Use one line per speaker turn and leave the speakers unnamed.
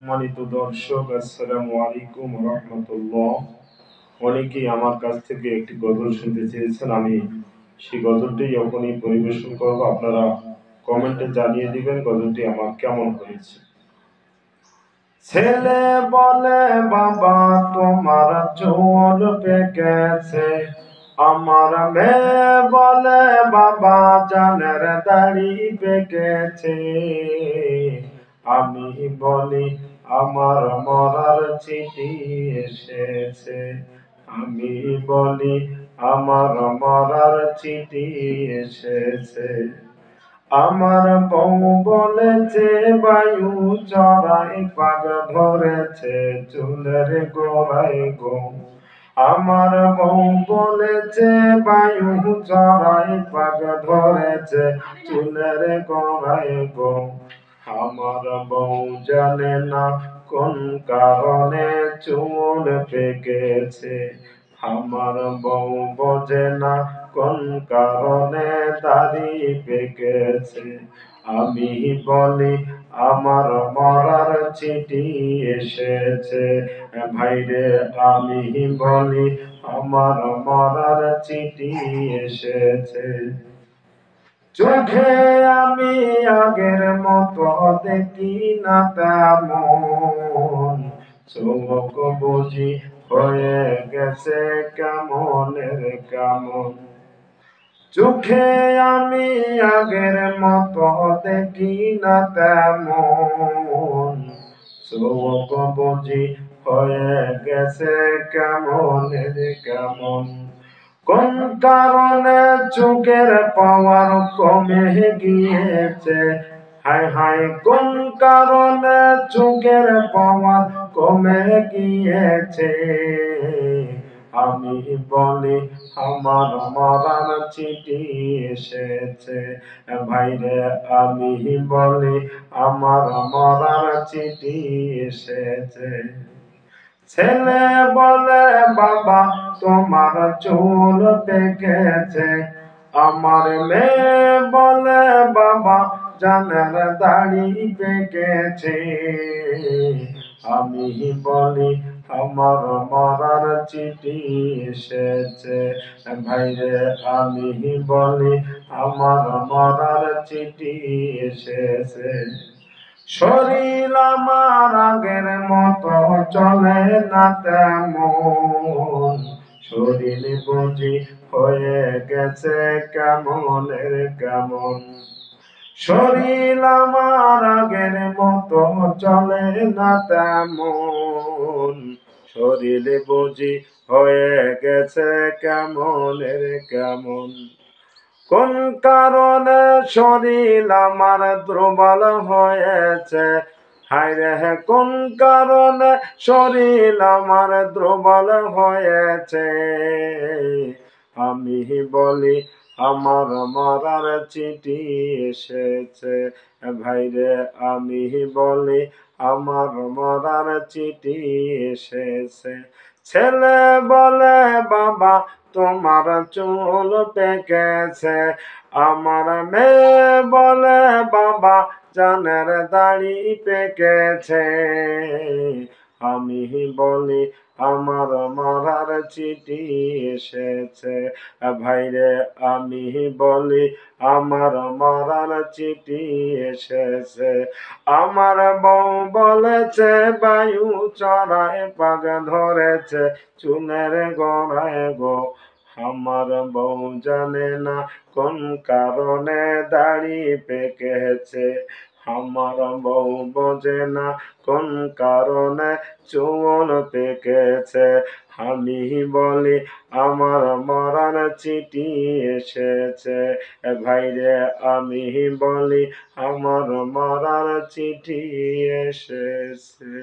সম্মানিত দর্শক, আসসালামু আলাইকুম রহমতুল্লাহ। অনেকেই আমার কাছ থেকে একটি গজল শুনতে চেয়েছেন। আমি সেই গজলটি যখনই পরিবেশন করব, আপনারা কমেন্টে জানিয়ে দিবেন গজলটি আমার কেমন হয়েছে। ছেলে বলে, বাবা তোমার চুল পেকেছে, আমার মেয়ে বলে, বাবা জানের দাড়ি পেকেছে। আমি বলি আমার মরার চিঠি এসেছে, আমি বলি আমার মরার চিঠি এসেছে। আমার বউ বলেছে বায়ু চড়াই পাগ ধরেছে চুলের গোড়ায় গো। আমার বউ বলেছে বায়ু চড়াই পাগ ধরেছে চুলের গোড়ায় গো। আমার বউ জানে না কোন কারণে চুল পেকেছে, আমার বউ বোঝে না কোন কারণে দাড়ি পেকেছে। আমি বলি আমার মরার চিঠি এসেছে, ভাইরে আমি বলি আমার মরার চিঠি এসেছে। চোখে আমি আগের মতো দেখি না তেমন, চোখ বুঝি হয়ে গেছে কেমনের কেমন। চোখে আমি আগের মতো দেখি না তেমন, চোখ বুঝি হয়ে গেছে কেমনের কেমন। কোন কারণে চোখের পাওয়ার কমে গিয়েছে, হায় হায় কোন কারণে চোখের পাওয়ার কমে গিয়েছে। আমি বলি আমার মরার চিঠি এসেছে, ভাইরে আমি বলি আমার মরার চিঠি এসেছে। ছেলে বলে, বাবা তোমার চুল পেকেছে, আমার মেয়ে বলে, বাবা জানের দাড়ি পেকেছে। আমি বলি আমার মরার চিঠি এসেছে, ভাইরে আমি বলি আমার মরার চিঠি এসেছে। শরীর আমার আগের মতো চলে না তেমন, শরীর বুঝি হয়ে গেছে কেমনের কেমন। শরীর আমার আগের মতো চলে না তেমন, শরীর বুঝি হয়ে গেছে কেমনের কেমন। কোন কারণে শরীর আমার দুর্বল হয়েছে, হায়রে কোন কারণে শরীর আমার দুর্বল হয়েছে। আমি বলি আমার মরার চিঠি এসেছে, ভাইরে আমি বলি আমার মরার চিঠি এসেছে। ছেলে বলে, বাবা তোমার চুল পেকেছে, আমার মেয়ে বলে, বাবা জানের দাড়ি পেকেছে। আমি বলি আমার মরার চিঠি এসেছে, ভাইরে আমি বলি আমার মরার চিঠি এসেছে। আমার বউ বলেছে বায়ু চড়ায় পাগ ধরেছে চুলের গোড়ায় গো। আমার বউ জানে না কোন কারণে দাড়ি পেকেছে, আমার বউ বোঝে না কোন কারণে চুল পেকেছে। আমি বলি আমার মরার চিঠি এসেছে, ভাইরে আমি বলি আমার মরার চিঠি এসেছে।